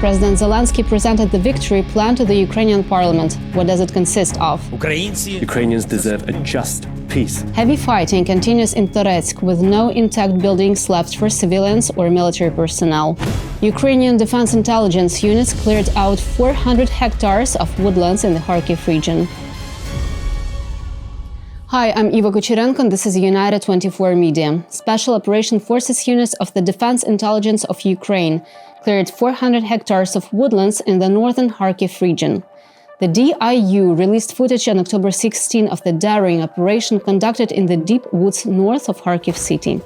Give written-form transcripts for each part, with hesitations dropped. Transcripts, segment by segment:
President Zelenskyy presented the victory plan to the Ukrainian parliament. What does it consist of? Ukrainians deserve a just peace. Heavy fighting continues in Toretsk, with no intact buildings left for civilians or military personnel. Ukrainian defense intelligence units cleared out 400 hectares of woodlands in the Kharkiv region. Hi, I'm Iva Kucherenko, and this is United 24 Media. Special Operation Forces units of the Defense Intelligence of Ukraine cleared 400 hectares of woodlands in the northern Kharkiv region. The DIU released footage on October 16 of the daring operation conducted in the deep woods north of Kharkiv city.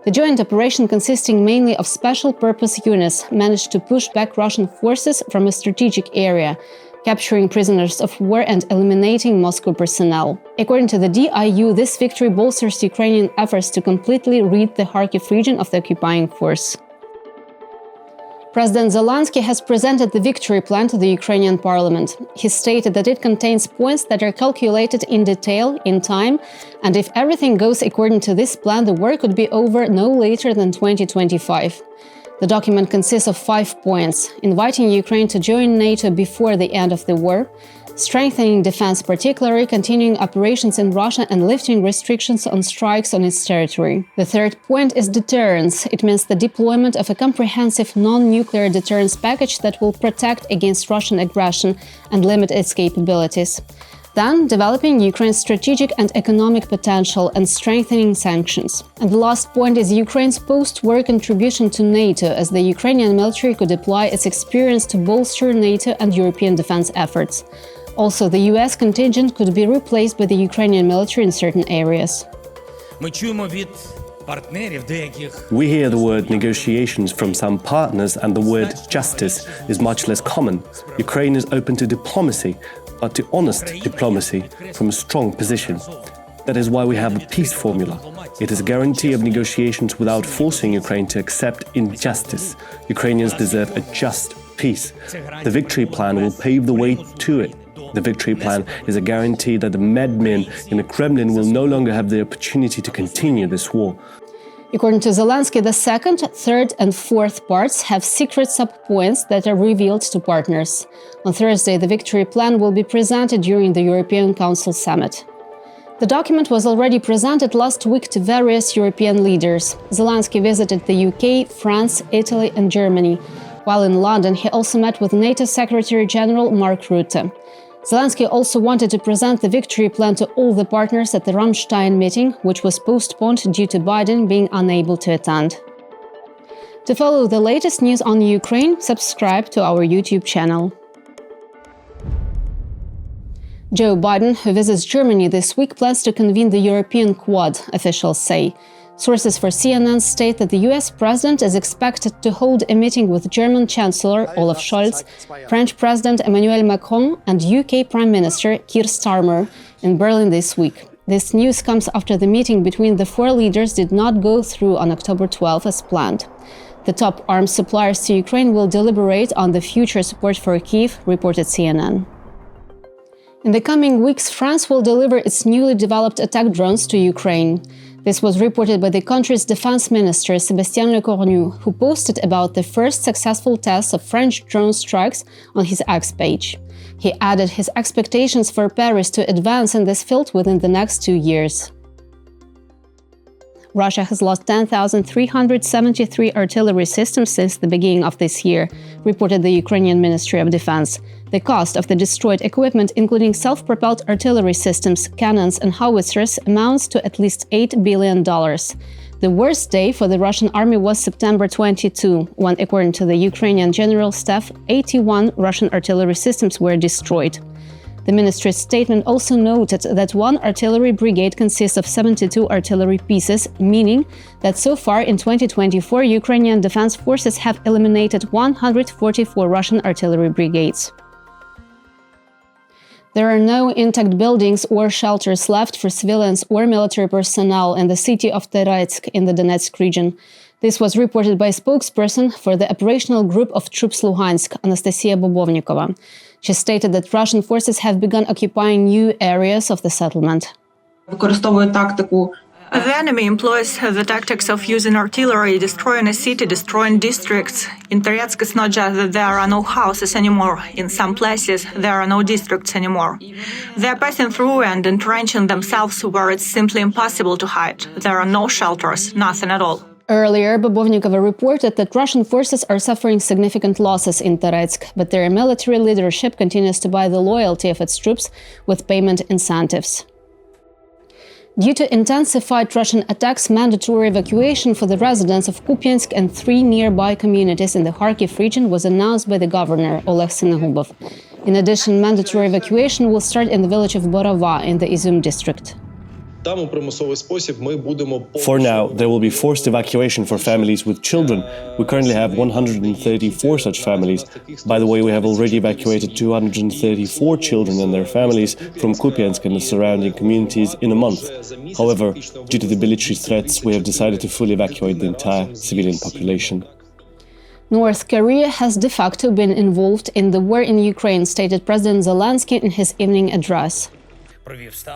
The joint operation, consisting mainly of special-purpose units, managed to push back Russian forces from a strategic area, capturing prisoners of war and eliminating Moscow personnel. According to the DIU, this victory bolsters Ukrainian efforts to completely rid the Kharkiv region of the occupying force. President Zelenskyy has presented the victory plan to the Ukrainian parliament. He stated that it contains points that are calculated in detail, in time, and if everything goes according to this plan, the war could be over no later than 2025. The document consists of 5 points: inviting Ukraine to join NATO before the end of the war, strengthening defense, particularly continuing operations in Russia and lifting restrictions on strikes on its territory. The third point is deterrence. It means the deployment of a comprehensive non-nuclear deterrence package that will protect against Russian aggression and limit its capabilities. Then, developing Ukraine's strategic and economic potential and strengthening sanctions. And the last point is Ukraine's post-war contribution to NATO, as the Ukrainian military could apply its experience to bolster NATO and European defense efforts. Also, the US contingent could be replaced by the Ukrainian military in certain areas. We hear the word negotiations from some partners, and the word justice is much less common. Ukraine is open to diplomacy, but to honest diplomacy from a strong position. That is why we have a peace formula. It is a guarantee of negotiations without forcing Ukraine to accept injustice. Ukrainians deserve a just peace. The victory plan will pave the way to it. The victory plan is a guarantee that the madmen in the Kremlin will no longer have the opportunity to continue this war. According to Zelenskyy, the second, third, and fourth parts have secret sub-points that are revealed to partners. On Thursday, the victory plan will be presented during the European Council summit. The document was already presented last week to various European leaders. Zelenskyy visited the UK, France, Italy, and Germany. While in London, he also met with NATO Secretary-General Mark Rutte. Zelenskyy also wanted to present the victory plan to all the partners at the Ramstein meeting, which was postponed due to Biden being unable to attend. To follow the latest news on Ukraine, subscribe to our YouTube channel. Joe Biden, who visits Germany this week, plans to convene the European Quad, officials say. Sources for CNN state that the US president is expected to hold a meeting with German Chancellor Olaf Scholz, French President Emmanuel Macron, and UK Prime Minister Keir Starmer in Berlin this week. This news comes after the meeting between the four leaders did not go through on October 12 as planned. The top arms suppliers to Ukraine will deliberate on the future support for Kyiv, reported CNN. In the coming weeks, France will deliver its newly developed attack drones to Ukraine. This was reported by the country's defense minister, Sébastien Lecornu, who posted about the first successful tests of French drone strikes on his X page. He added his expectations for Paris to advance in this field within the next 2 years. Russia has lost 10,373 artillery systems since the beginning of this year, reported the Ukrainian Ministry of Defense. The cost of the destroyed equipment, including self-propelled artillery systems, cannons, and howitzers, amounts to at least $8 billion. The worst day for the Russian army was September 22, when, according to the Ukrainian General Staff, 81 Russian artillery systems were destroyed. The ministry's statement also noted that one artillery brigade consists of 72 artillery pieces, meaning that so far in 2024, Ukrainian defense forces have eliminated 144 Russian artillery brigades. There are no intact buildings or shelters left for civilians or military personnel in the city of Toretsk in the Donetsk region. This was reported by a spokesperson for the operational group of troops Luhansk, Anastasia Bobovnikova. She stated that Russian forces have begun occupying new areas of the settlement. The enemy employs the tactics of using artillery, destroying a city, destroying districts. In Toretsk, it's not just that there are no houses anymore. In some places, there are no districts anymore. They're passing through and entrenching themselves where it's simply impossible to hide. There are no shelters, nothing at all. Earlier, Bobovnikova reported that Russian forces are suffering significant losses in Toretsk, but their military leadership continues to buy the loyalty of its troops with payment incentives. Due to intensified Russian attacks, mandatory evacuation for the residents of Kupiansk and 3 nearby communities in the Kharkiv region was announced by the governor, Oleg Sinagubov. In addition, mandatory evacuation will start in the village of Borova in the Izum district. For now, there will be forced evacuation for families with children. We currently have 134 such families. By the way, we have already evacuated 234 children and their families from Kupiansk and the surrounding communities in a month. However, due to the military threats, we have decided to fully evacuate the entire civilian population. North Korea has de facto been involved in the war in Ukraine, stated President Zelenskyy in his evening address.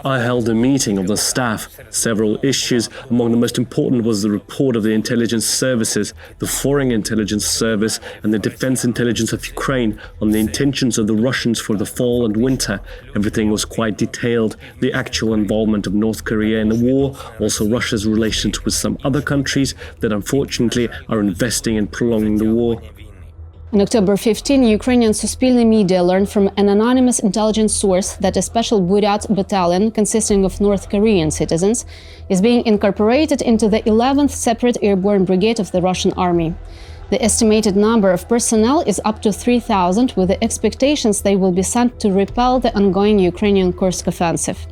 I held a meeting of the staff. Several issues. Among the most important was the report of the intelligence services, the Foreign Intelligence Service and the Defense Intelligence of Ukraine on the intentions of the Russians for the fall and winter. Everything was quite detailed. The actual involvement of North Korea in the war, also Russia's relations with some other countries that unfortunately are investing in prolonging the war. On October 15, Ukrainian Suspilny media learned from an anonymous intelligence source that a special Buryat battalion, consisting of North Korean citizens, is being incorporated into the 11th Separate Airborne Brigade of the Russian Army. The estimated number of personnel is up to 3,000, with the expectations they will be sent to repel the ongoing Ukrainian Kursk offensive.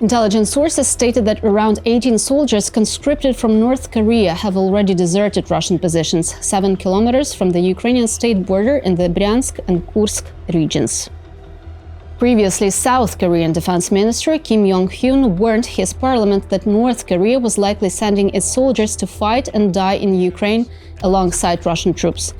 Intelligence sources stated that around 18 soldiers conscripted from North Korea have already deserted Russian positions, 7 kilometers from the Ukrainian state border in the Bryansk and Kursk regions. Previously, South Korean Defense Minister Kim Yong-hyun warned his parliament that North Korea was likely sending its soldiers to fight and die in Ukraine alongside Russian troops.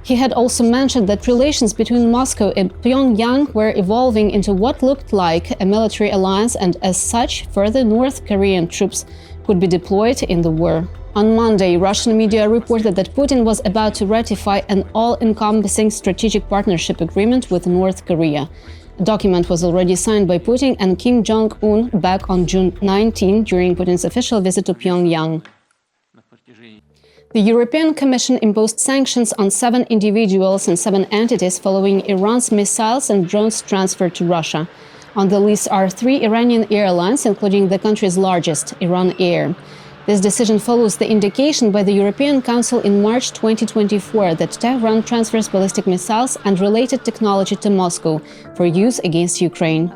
He had also mentioned that relations between Moscow and Pyongyang were evolving into what looked like a military alliance, and as such, further North Korean troops could be deployed in the war. On Monday, Russian media reported that Putin was about to ratify an all-encompassing strategic partnership agreement with North Korea. A document was already signed by Putin and Kim Jong-un back on June 19 during Putin's official visit to Pyongyang. The European Commission imposed sanctions on 7 individuals and 7 entities following Iran's missiles and drones transferred to Russia. On the list are 3 Iranian airlines, including the country's largest, Iran Air. This decision follows the indication by the European Council in March 2024 that Tehran transfers ballistic missiles and related technology to Moscow for use against Ukraine.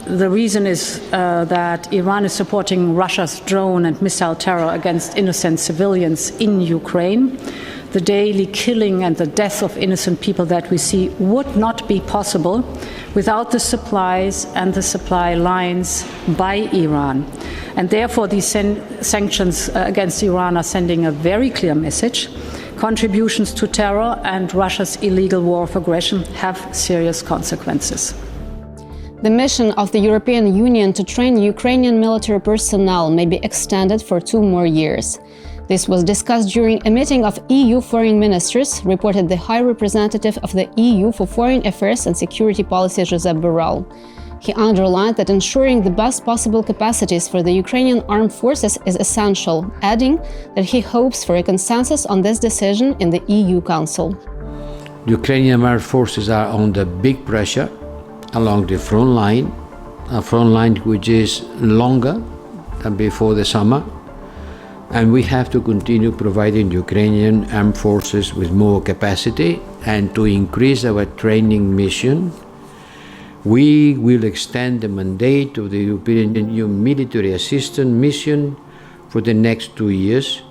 The reason is that Iran is supporting Russia's drone and missile terror against innocent civilians in Ukraine. The daily killing and the death of innocent people that we see would not be possible without the supplies and the supply lines by Iran. And therefore, these sanctions against Iran are sending a very clear message. Contributions to terror and Russia's illegal war of aggression have serious consequences. The mission of the European Union to train Ukrainian military personnel may be extended for 2 more years. This was discussed during a meeting of EU foreign ministers, reported the High Representative of the EU for Foreign Affairs and Security Policy, Josep Borrell. He underlined that ensuring the best possible capacities for the Ukrainian armed forces is essential, adding that he hopes for a consensus on this decision in the EU Council. The Ukrainian armed forces are under big pressure along the front line, a front line which is longer than before the summer, and we have to continue providing Ukrainian armed forces with more capacity and to increase our training mission. We will extend the mandate of the European Union military assistance mission for the next 2 years.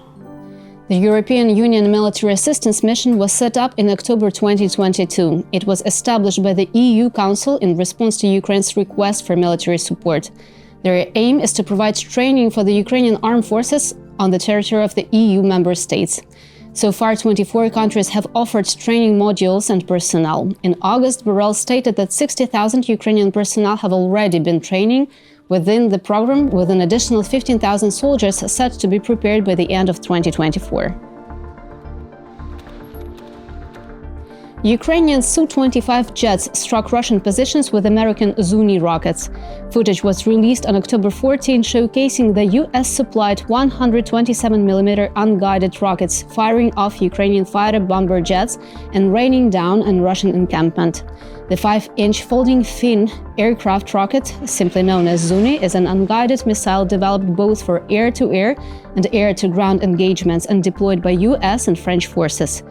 The European Union Military Assistance Mission was set up in October 2022. It was established by the EU Council in response to Ukraine's request for military support. Their aim is to provide training for the Ukrainian armed forces on the territory of the EU member states. So far, 24 countries have offered training modules and personnel. In August, Borrell stated that 60,000 Ukrainian personnel have already been training, within the program, with an additional 15,000 soldiers set to be prepared by the end of 2024. Ukrainian Su-25 jets struck Russian positions with American Zuni rockets. Footage was released on October 14, showcasing the US-supplied 127mm unguided rockets firing off Ukrainian fighter bomber jets and raining down on Russian encampment. The 5-inch folding fin aircraft rocket, simply known as Zuni, is an unguided missile developed both for air-to-air and air-to-ground engagements and deployed by US and French forces.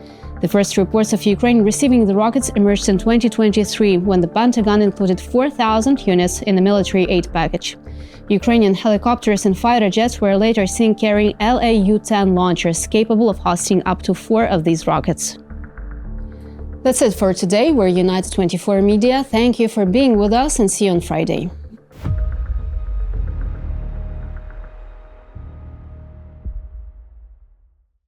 The first reports of Ukraine receiving the rockets emerged in 2023, when the Pentagon included 4,000 units in the military aid package. Ukrainian helicopters and fighter jets were later seen carrying LAU-10 launchers capable of hosting up to 4 of these rockets. That's it for today. We're United 24 Media. Thank you for being with us and see you on Friday.